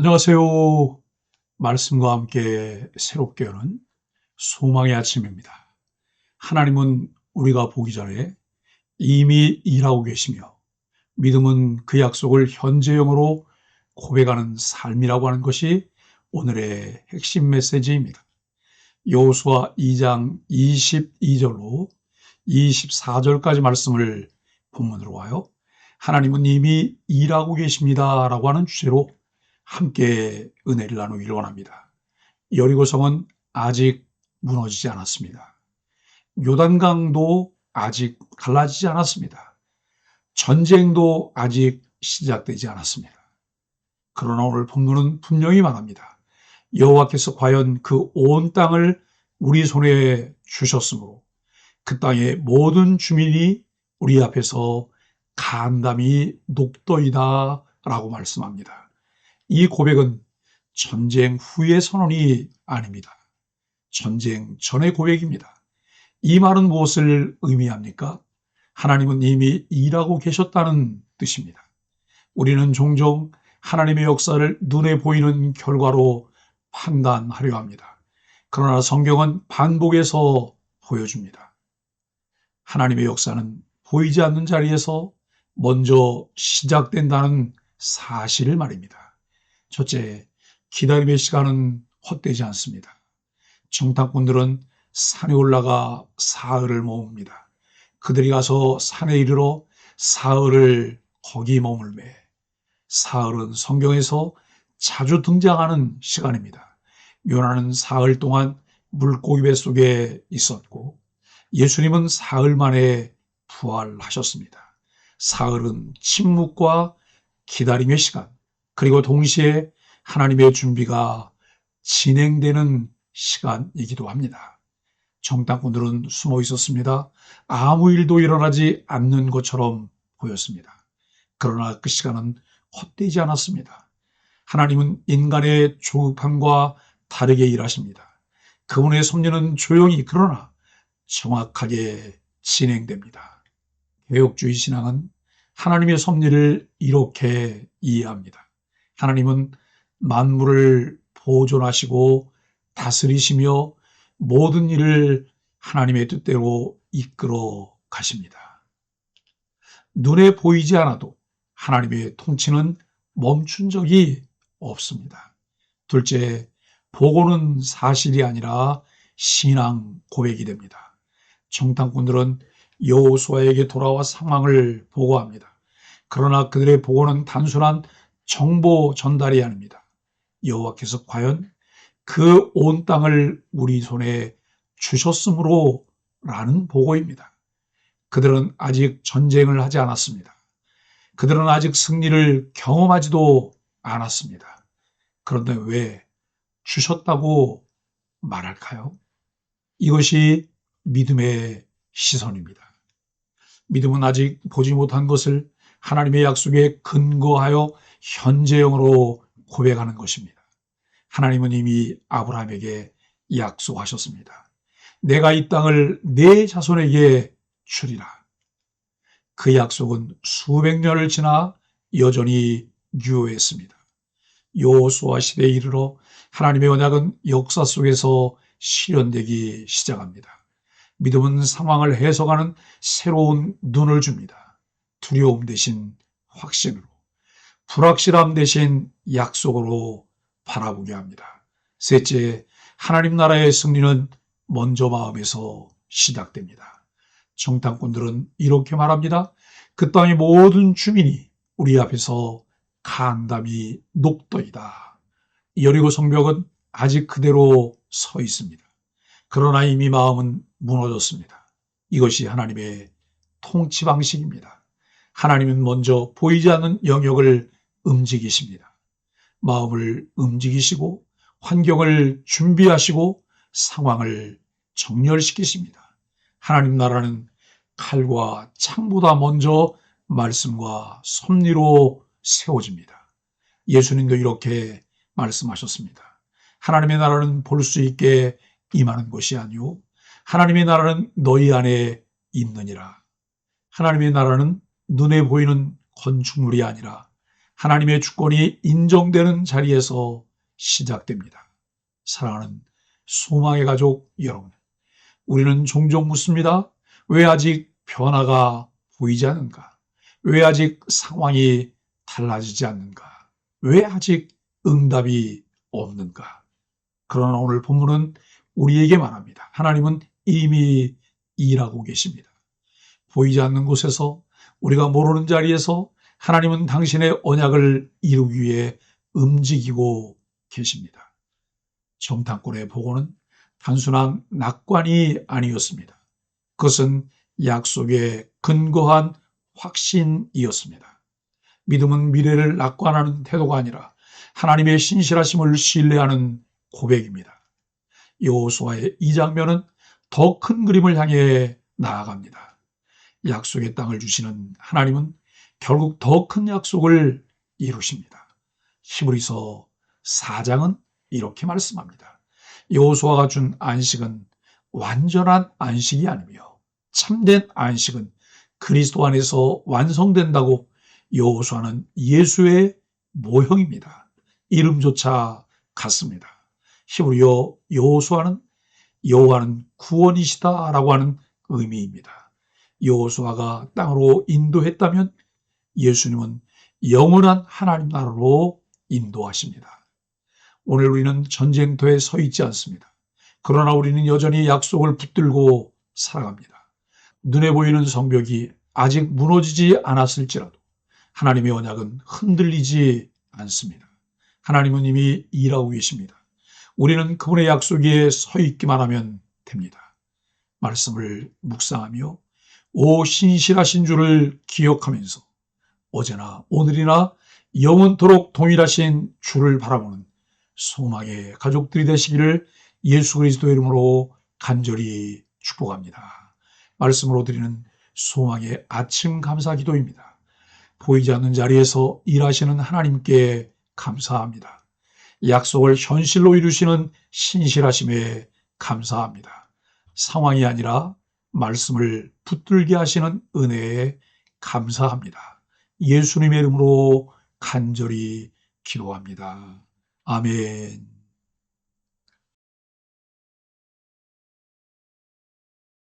안녕하세요. 말씀과 함께 새롭게 여는 소망의 아침입니다. 하나님은 우리가 보기 전에 이미 일하고 계시며 믿음은 그 약속을 현재형으로 고백하는 삶이라고 하는 것이 오늘의 핵심 메시지입니다. 여호수아 2장 22절로 24절까지 말씀을 본문으로 와요. 하나님은 이미 일하고 계십니다 라고 하는 주제로 함께 은혜를 나누기를 원합니다. 여리고성은 아직 무너지지 않았습니다. 요단강도 아직 갈라지지 않았습니다. 전쟁도 아직 시작되지 않았습니다. 그러나 오늘 본문은 분명히 말합니다. 여호와께서 과연 그 온 땅을 우리 손에 주셨으므로 그 땅의 모든 주민이 우리 앞에서 간담이 녹더이다 라고 말씀합니다. 이 고백은 전쟁 후의 선언이 아닙니다. 전쟁 전의 고백입니다. 이 말은 무엇을 의미합니까? 하나님은 이미 일하고 계셨다는 뜻입니다. 우리는 종종 하나님의 역사를 눈에 보이는 결과로 판단하려 합니다. 그러나 성경은 반복해서 보여줍니다. 하나님의 역사는 보이지 않는 자리에서 먼저 시작된다는 사실을 말입니다. 첫째, 기다림의 시간은 헛되지 않습니다. 정탐꾼들은 산에 올라가 사흘을 머뭅니다. 그들이 가서 산에 이르러 사흘을 거기 머물매. 사흘은 성경에서 자주 등장하는 시간입니다. 요나는 사흘 동안 물고기 뱃속에 있었고 예수님은 사흘 만에 부활하셨습니다. 사흘은 침묵과 기다림의 시간, 그리고 동시에 하나님의 준비가 진행되는 시간이기도 합니다. 정탐꾼들은 숨어 있었습니다. 아무 일도 일어나지 않는 것처럼 보였습니다. 그러나 그 시간은 헛되지 않았습니다. 하나님은 인간의 조급함과 다르게 일하십니다. 그분의 섭리는 조용히 그러나 정확하게 진행됩니다. 개혁주의 신앙은 하나님의 섭리를 이렇게 이해합니다. 하나님은 만물을 보존하시고 다스리시며 모든 일을 하나님의 뜻대로 이끌어 가십니다. 눈에 보이지 않아도 하나님의 통치는 멈춘 적이 없습니다. 둘째, 보고는 사실이 아니라 신앙 고백이 됩니다. 정탐꾼들은 여호수아에게 돌아와 상황을 보고합니다. 그러나 그들의 보고는 단순한 정보 전달이 아닙니다. 여호와께서 과연 그 온 땅을 우리 손에 주셨으므로 라는 보고입니다. 그들은 아직 전쟁을 하지 않았습니다. 그들은 아직 승리를 경험하지도 않았습니다. 그런데 왜 주셨다고 말할까요? 이것이 믿음의 시선입니다. 믿음은 아직 보지 못한 것을 하나님의 약속에 근거하여 현재형으로 고백하는 것입니다. 하나님은 이미 아브라함에게 약속하셨습니다. 내가 이 땅을 네 자손에게 주리라. 그 약속은 수백 년을 지나 여전히 유효했습니다. 여호수아 시대에 이르러 하나님의 언약은 역사 속에서 실현되기 시작합니다. 믿음은 상황을 해석하는 새로운 눈을 줍니다. 두려움 대신 확신으로, 불확실함 대신 약속으로 바라보게 합니다. 셋째, 하나님 나라의 승리는 먼저 마음에서 시작됩니다. 정탐꾼들은 이렇게 말합니다. 그 땅의 모든 주민이 우리 앞에서 간담이 녹더이다. 여리고 성벽은 아직 그대로 서 있습니다. 그러나 이미 마음은 무너졌습니다. 이것이 하나님의 통치 방식입니다. 하나님은 먼저 보이지 않는 영역을 움직이십니다. 마음을 움직이시고 환경을 준비하시고 상황을 정렬시키십니다. 하나님 나라는 칼과 창보다 먼저 말씀과 섭리로 세워집니다. 예수님도 이렇게 말씀하셨습니다. 하나님의 나라는 볼 수 있게 임하는 것이 아니오 하나님의 나라는 너희 안에 있느니라. 하나님의 나라는 눈에 보이는 건축물이 아니라 하나님의 주권이 인정되는 자리에서 시작됩니다. 사랑하는 소망의 가족 여러분, 우리는 종종 묻습니다. 왜 아직 변화가 보이지 않는가? 왜 아직 상황이 달라지지 않는가? 왜 아직 응답이 없는가? 그러나 오늘 본문은 우리에게 말합니다. 하나님은 이미 일하고 계십니다. 보이지 않는 곳에서, 우리가 모르는 자리에서 하나님은 당신의 언약을 이루기 위해 움직이고 계십니다. 정탐꾼의 보고는 단순한 낙관이 아니었습니다. 그것은 약속에 근거한 확신이었습니다. 믿음은 미래를 낙관하는 태도가 아니라 하나님의 신실하심을 신뢰하는 고백입니다. 여호수아의 이 장면은 더 큰 그림을 향해 나아갑니다. 약속의 땅을 주시는 하나님은 결국 더 큰 약속을 이루십니다. 히브리서 4장은 이렇게 말씀합니다. 여호수아가 준 안식은 완전한 안식이 아니며 참된 안식은 그리스도 안에서 완성된다고. 여호수아는 예수의 모형입니다. 이름조차 같습니다. 히브리어 여호수아는 여호와는 구원이시다라고 하는 의미입니다. 여호수아가 땅으로 인도했다면 예수님은 영원한 하나님 나라로 인도하십니다. 오늘 우리는 전쟁터에 서 있지 않습니다. 그러나 우리는 여전히 약속을 붙들고 살아갑니다. 눈에 보이는 성벽이 아직 무너지지 않았을지라도 하나님의 언약은 흔들리지 않습니다. 하나님은 이미 일하고 계십니다. 우리는 그분의 약속 위에 서 있기만 하면 됩니다. 말씀을 묵상하며 오 신실하신 주를 기억하면서 어제나 오늘이나 영원토록 동일하신 주를 바라보는 소망의 가족들이 되시기를 예수 그리스도의 이름으로 간절히 축복합니다. 말씀으로 드리는 소망의 아침 감사 기도입니다. 보이지 않는 자리에서 일하시는 하나님께 감사합니다. 약속을 현실로 이루시는 신실하심에 감사합니다. 상황이 아니라 말씀을 붙들게 하시는 은혜에 감사합니다. 예수님의 이름으로 간절히 기도합니다. 아멘.